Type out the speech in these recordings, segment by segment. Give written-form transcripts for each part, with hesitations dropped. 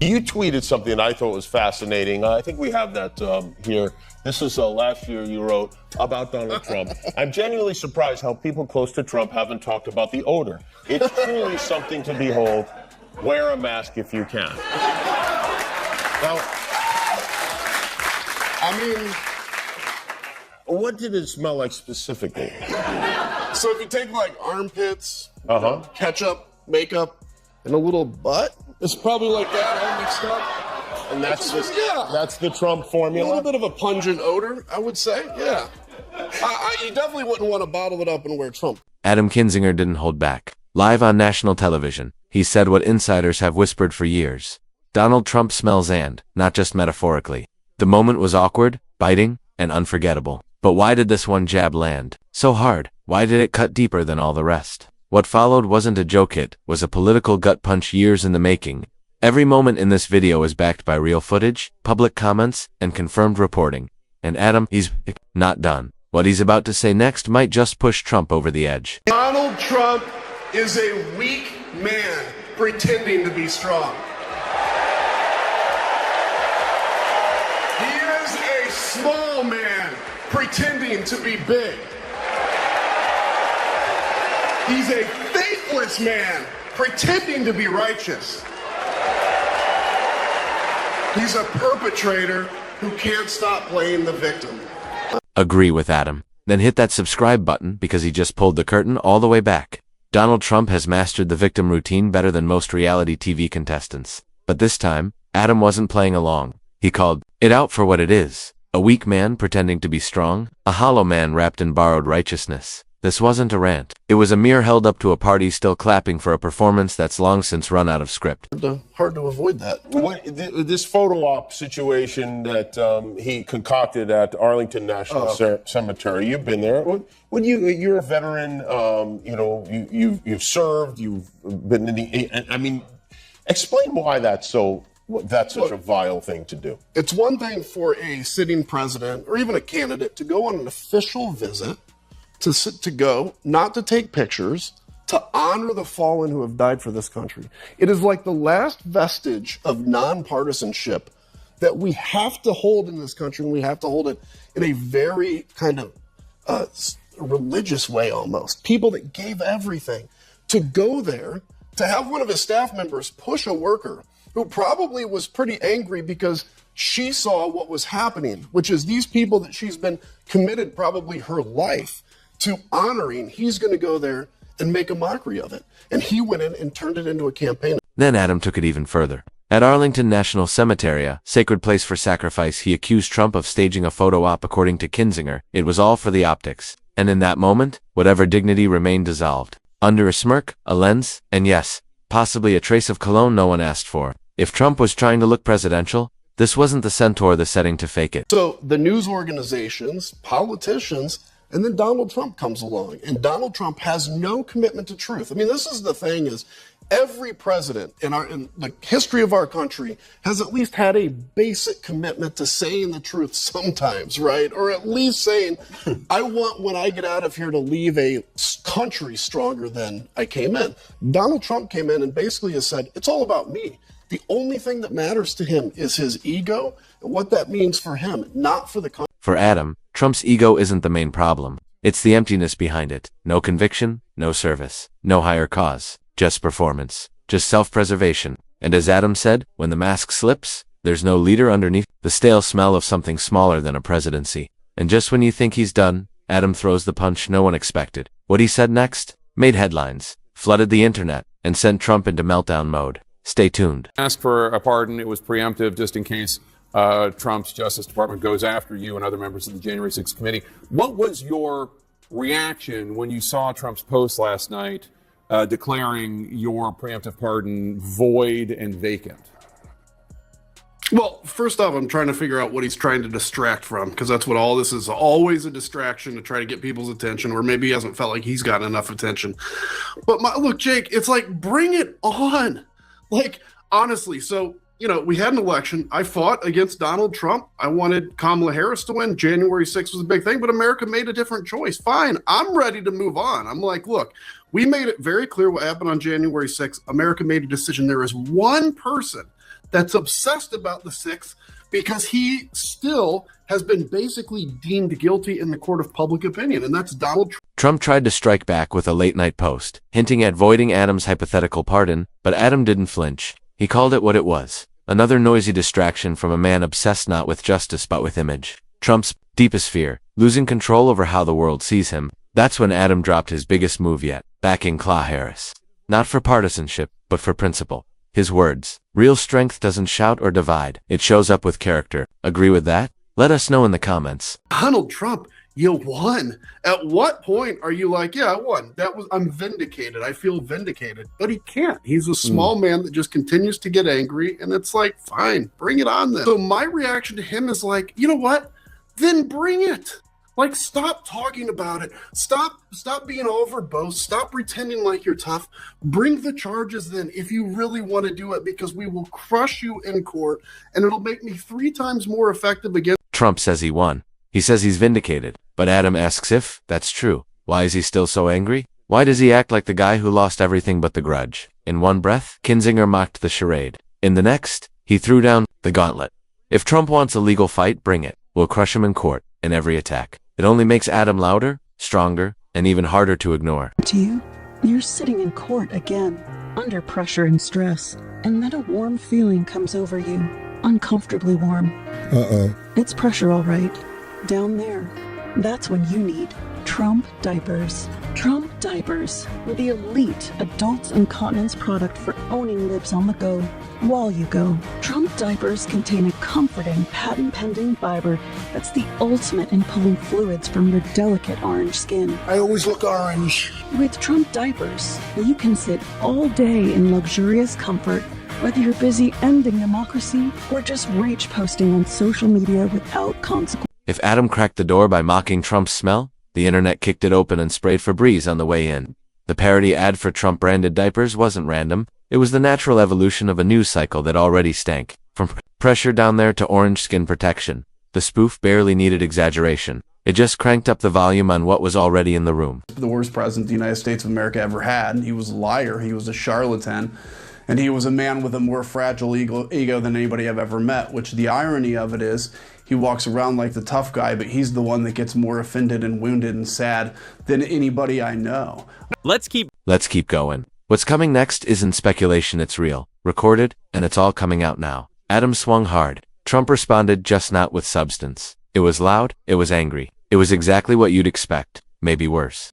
You tweeted something I thought was fascinating. I think we have that here. This is last year you wrote about Donald Trump. I'm genuinely surprised how people close to Trump haven't talked about the odor. It's truly something to behold. Wear a mask if you can. Now, I mean, what did it smell like specifically? So if you take like armpits, ketchup, makeup, and a little butt, it's probably like that all mixed up. And that's the Trump formula? A little bit of a pungent odor, I would say, yeah. You definitely wouldn't want to bottle it up and wear Trump. Adam Kinzinger didn't hold back. Live on national television, he said what insiders have whispered for years. Donald Trump smells, and not just metaphorically. The moment was awkward, biting, and unforgettable. But why did this one jab land so hard? Why did it cut deeper than all the rest? What followed wasn't a joke, it was a political gut punch years in the making. Every moment in this video is backed by real footage, public comments, and confirmed reporting. And Adam, he's not done. What he's about to say next might just push Trump over the edge. Donald Trump is a weak man pretending to be strong. He is a small man pretending to be big. He's a faithless man pretending to be righteous. He's a perpetrator who can't stop playing the victim. Agree with Adam. Then hit that subscribe button because he just pulled the curtain all the way back. Donald Trump has mastered the victim routine better than most reality TV contestants. But this time, Adam wasn't playing along. He called it out for what it is. A weak man pretending to be strong. A hollow man wrapped in borrowed righteousness. This wasn't a rant. It was a mirror held up to a party still clapping for a performance that's long since run out of script. Hard to avoid that. This photo op situation that he concocted at Arlington National Cemetery, you've been there. You're a veteran, you've served, you've been in the, explain why that's such a vile thing to do. It's one thing for a sitting president or even a candidate to go on an official visit, to go, not to take pictures, to honor the fallen who have died for this country. It is like the last vestige of nonpartisanship that we have to hold in this country, and we have to hold it in a very kind of religious way almost. People that gave everything to go there, to have one of his staff members push a worker who probably was pretty angry because she saw what was happening, which is these people that she's been committed probably her life to honoring, he's going to go there and make a mockery of it. And he went in and turned it into a campaign. Then Adam took it even further. At Arlington National Cemetery, a sacred place for sacrifice, he accused Trump of staging a photo op. According to Kinzinger, it was all for the optics. And in that moment, whatever dignity remained dissolved. Under a smirk, a lens, and yes, possibly a trace of cologne no one asked for. If Trump was trying to look presidential, this wasn't the centaur the setting to fake it. So the news organizations, politicians, and then Donald Trump comes along, and Donald Trump has no commitment to truth. I mean, this is the thing is, every president in the history of our country has at least had a basic commitment to saying the truth sometimes, right? Or at least saying, I want when I get out of here to leave a country stronger than I came in. Donald Trump came in and basically has said, it's all about me. The only thing that matters to him is his ego and what that means for him, not for the country. For Adam, Trump's ego isn't the main problem. It's the emptiness behind it. No conviction, no service, no higher cause, just performance, just self-preservation. And as Adam said, when the mask slips, there's no leader underneath, the stale smell of something smaller than a presidency. And just when you think he's done, Adam throws the punch no one expected. What he said next made headlines, flooded the internet, and sent Trump into meltdown mode. Stay tuned. Ask for a pardon. It was preemptive just in case Trump's Justice Department goes after you and other members of the January 6th committee. What was your reaction when you saw Trump's post last night declaring your preemptive pardon void and vacant? Well, first off, I'm trying to figure out what he's trying to distract from, because that's what all this is, always a distraction to try to get people's attention, or maybe he hasn't felt like he's gotten enough attention. But look, Jake, it's like, bring it on. Like, honestly, so, we had an election. I fought against Donald Trump. I wanted Kamala Harris to win. January 6th was a big thing, but America made a different choice. Fine. I'm ready to move on. I'm like, look, we made it very clear what happened on January 6th. America made a decision. There is one person that's obsessed about the 6th because he still has been basically deemed guilty in the court of public opinion, and that's Donald Trump. Trump tried to strike back with a late-night post, hinting at voiding Adam's hypothetical pardon, but Adam didn't flinch. He called it what it was. Another noisy distraction from a man obsessed not with justice but with image. Trump's deepest fear, losing control over how the world sees him. That's when Adam dropped his biggest move yet, backing Kamala Harris. Not for partisanship, but for principle. His words, real strength doesn't shout or divide, it shows up with character. Agree with that? Let us know in the comments. Donald Trump, you won. At what point are you like, yeah, I won. I'm vindicated. I feel vindicated. But he can't. He's a small man that just continues to get angry, and it's like, fine, bring it on then. So my reaction to him is like, you know what? Then bring it. Like, stop talking about it. Stop being overboast. Stop pretending like you're tough. Bring the charges then if you really want to do it, because we will crush you in court, and it'll make me 3 times more effective against. Trump says he won. He says he's vindicated. But Adam asks if that's true. Why is he still so angry? Why does he act like the guy who lost everything but the grudge? In one breath, Kinzinger mocked the charade. In the next, he threw down the gauntlet. If Trump wants a legal fight, bring it. We'll crush him in court, in every attack. It only makes Adam louder, stronger, and even harder to ignore. To you, you're sitting in court again, under pressure and stress, and then a warm feeling comes over you, uncomfortably warm. It's pressure, all right. Down there. That's when you need Trump diapers. Trump diapers are the elite adult incontinence product for owning libs on the go while you go. Trump diapers contain a comforting, patent-pending fiber that's the ultimate in pulling fluids from your delicate orange skin. I always look orange. With Trump diapers, you can sit all day in luxurious comfort, whether you're busy ending democracy or just rage posting on social media without consequence. If Adam cracked the door by mocking Trump's smell, the internet kicked it open and sprayed Febreze on the way in. The parody ad for Trump-branded diapers wasn't random. It was the natural evolution of a news cycle that already stank. From pressure down there to orange skin protection, the spoof barely needed exaggeration. It just cranked up the volume on what was already in the room. The worst president the United States of America ever had. He was a liar. He was a charlatan. And he was a man with a more fragile ego than anybody I've ever met, which the irony of it is he walks around like the tough guy, but he's the one that gets more offended and wounded and sad than anybody I know. Let's keep going. What's coming next isn't speculation, it's real, recorded, and it's all coming out now. Adam swung hard. Trump responded, just not with substance. It was loud, it was angry. It was exactly what you'd expect, maybe worse.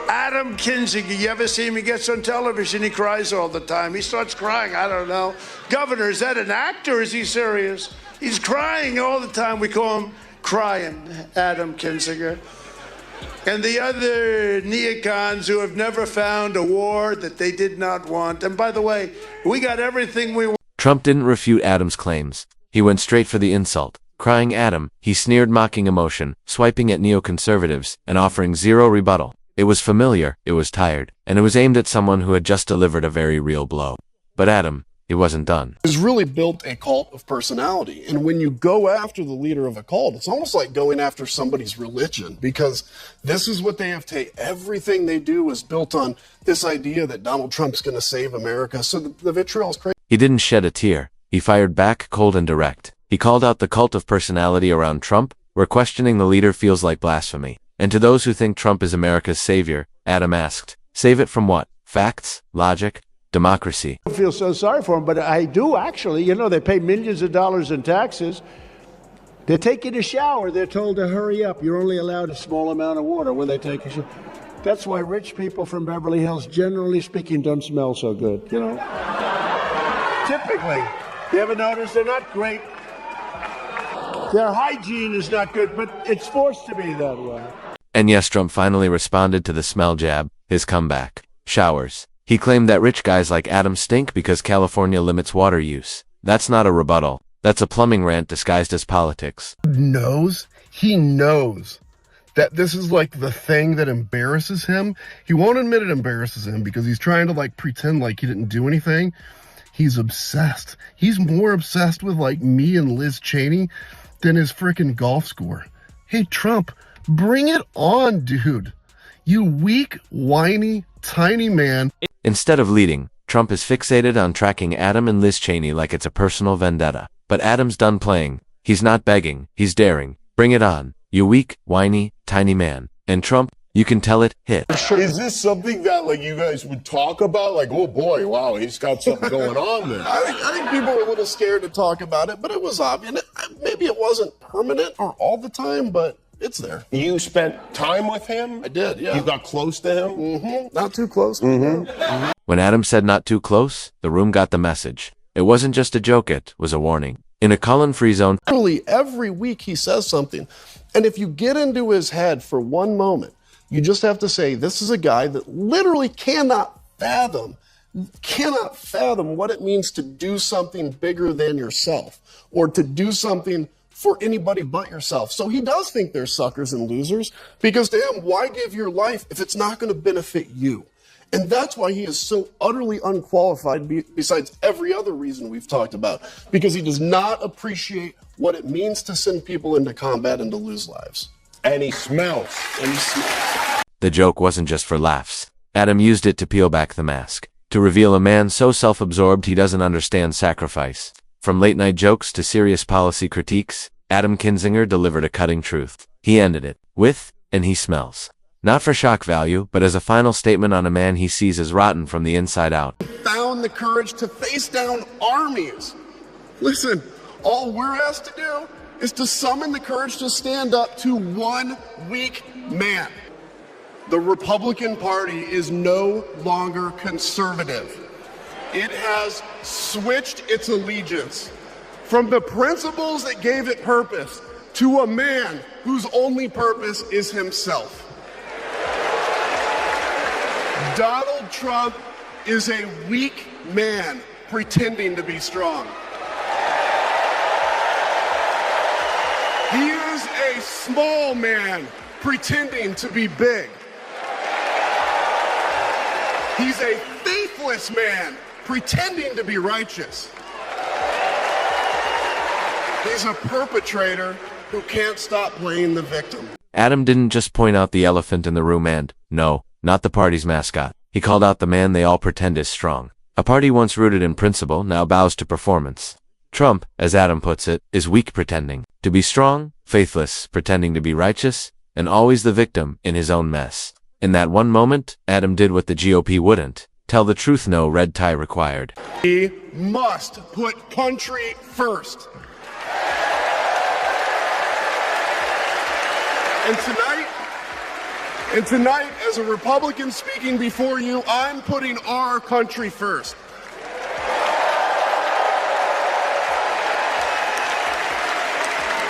Adam Kinzinger, you ever see him? He gets on television, he cries all the time. He starts crying, I don't know. Governor, is that an act or is he serious? He's crying all the time. We call him Crying Adam Kinzinger. And the other neocons who have never found a war that they did not want. And by the way, we got everything we want. Trump didn't refute Adam's claims. He went straight for the insult. Crying Adam, he sneered, mocking emotion, swiping at neoconservatives, and offering zero rebuttal. It was familiar, it was tired, and it was aimed at someone who had just delivered a very real blow. But Adam, he wasn't done. Has really built a cult of personality. And when you go after the leader of a cult, it's almost like going after somebody's religion, because this is what they have taken. Everything they do is built on this idea that Donald Trump's going to save America. So the vitriol is crazy. He didn't shed a tear. He fired back, cold and direct. He called out the cult of personality around Trump, where questioning the leader feels like blasphemy. And to those who think Trump is America's savior, Adam asked, save it from what? Facts? Logic? Democracy? I feel so sorry for him, but I do actually. You know, they pay millions of dollars in taxes. They're taking a shower. They're told to hurry up. You're only allowed a small amount of water when they take a shower. That's why rich people from Beverly Hills, generally speaking, don't smell so good, you know? Typically. You ever notice they're not great? Their hygiene is not good, but it's forced to be that way. And yes, Trump finally responded to the smell jab, his comeback. Showers. He claimed that rich guys like Adam stink because California limits water use. That's not a rebuttal. That's a plumbing rant disguised as politics. He knows that this is like the thing that embarrasses him. He won't admit it embarrasses him because he's trying to like pretend like he didn't do anything. He's obsessed. He's more obsessed with like me and Liz Cheney than his frickin' golf score. Hey, Trump, bring it on, dude. You weak, whiny, tiny man. Instead of leading, Trump is fixated on tracking Adam and Liz Cheney like it's a personal vendetta. But Adam's done playing. He's not begging, he's daring. Bring it on, you weak, whiny, tiny man. And Trump, you can tell it, hit. Is this something that like you guys would talk about? Like, oh boy, wow, he's got something going on there. I think people were a little scared to talk about it, but it was obvious. Maybe it wasn't permanent or all the time, but it's there. You spent time with him? I did, yeah. You got close to him? Mm-hmm. Not too close. Mm-hmm. When Adam said not too close, the room got the message. It wasn't just a joke, it was a warning. In a Cullen-free zone, literally every week he says something. And if you get into his head for one moment, you just have to say, this is a guy that literally cannot fathom what it means to do something bigger than yourself or to do something for anybody but yourself. So he does think they're suckers and losers because to him, why give your life if it's not going to benefit you? And that's why he is so utterly unqualified, besides every other reason we've talked about, because he does not appreciate what it means to send people into combat and to lose lives. And he smells. The joke wasn't just for laughs. Adam used it to peel back the mask, to reveal a man so self-absorbed he doesn't understand sacrifice. From late-night jokes to serious policy critiques, Adam Kinzinger delivered a cutting truth. He ended it with, and he smells. Not for shock value, but as a final statement on a man he sees as rotten from the inside out. Found the courage to face down armies. Listen, all we're asked to do is to summon the courage to stand up to one weak man. The Republican Party is no longer conservative. It has switched its allegiance from the principles that gave it purpose to a man whose only purpose is himself. Donald Trump is a weak man pretending to be strong. He is a small man pretending to be big. He's a faithless man pretending to be righteous. He's a perpetrator who can't stop playing the victim. Adam didn't just point out the elephant in the room and, no, not the party's mascot. He called out the man they all pretend is strong. A party once rooted in principle now bows to performance. Trump, as Adam puts it, is weak pretending to be strong, faithless, pretending to be righteous, and always the victim in his own mess. In that one moment, Adam did what the GOP wouldn't. Tell the truth, no red tie required. We must put country first. And tonight, as a Republican speaking before you, I'm putting our country first.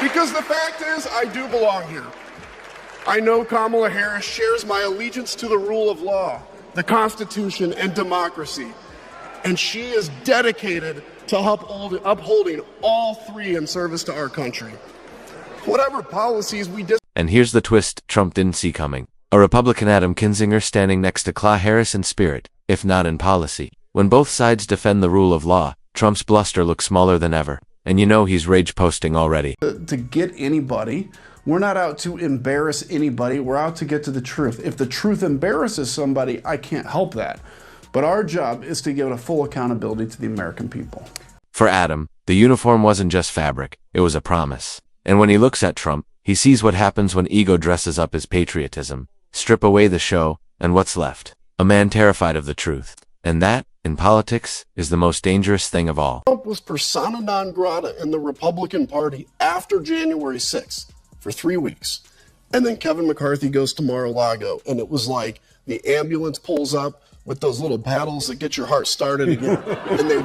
Because the fact is, I do belong here. I know Kamala Harris shares my allegiance to the rule of law, the Constitution, and democracy. And she is dedicated to upholding all three in service to our country. Whatever policies we And here's the twist Trump didn't see coming. A Republican Adam Kinzinger standing next to Kamala Harris in spirit, if not in policy. When both sides defend the rule of law, Trump's bluster looks smaller than ever. And you know he's rage posting already. To get anybody, we're not out to embarrass anybody. We're out to get to the truth. If the truth embarrasses somebody, I can't help that. But our job is to give a full accountability to the American people. For Adam, the uniform wasn't just fabric, it was a promise. And when he looks at Trump, he sees what happens when ego dresses up his patriotism. Strip away the show, and what's left? A man terrified of the truth. And that, in politics, is the most dangerous thing of all. Trump was persona non grata in the Republican Party after January 6th for 3 weeks. And then Kevin McCarthy goes to Mar-a-Lago, and it was like the ambulance pulls up with those little paddles that get your heart started again. And he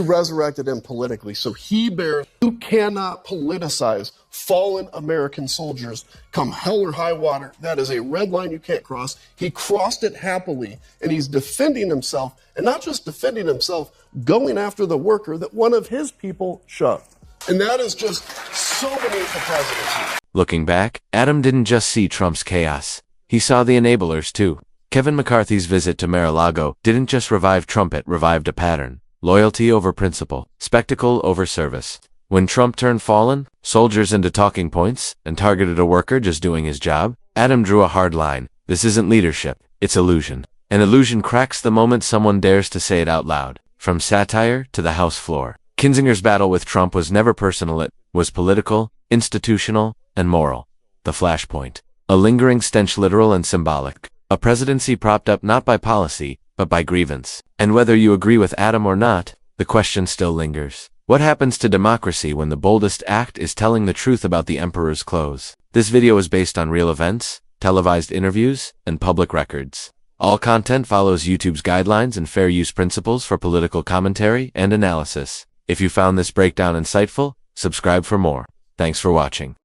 resurrected him politically. So you cannot politicize fallen American soldiers come hell or high water. That is a red line you can't cross. He crossed it happily, and he's defending himself, and not just defending himself, going after the worker that one of his people shot. And that is just so beneath the presidency. Looking back, Adam didn't just see Trump's chaos. He saw the enablers too. Kevin McCarthy's visit to Mar-a-Lago didn't just revive Trump, it revived a pattern. Loyalty over principle, spectacle over service. When Trump turned fallen soldiers into talking points and targeted a worker just doing his job, Adam drew a hard line. This isn't leadership, it's illusion. An illusion cracks the moment someone dares to say it out loud. From satire to the House floor, Kinzinger's battle with Trump was never personal, it was political, institutional, and moral. The flashpoint. A lingering stench, literal and symbolic. A presidency propped up not by policy, but by grievance. And whether you agree with Adam or not, the question still lingers. What happens to democracy when the boldest act is telling the truth about the emperor's clothes? This video is based on real events, televised interviews, and public records. All content follows YouTube's guidelines and fair use principles for political commentary and analysis. If you found this breakdown insightful, subscribe for more. Thanks for watching.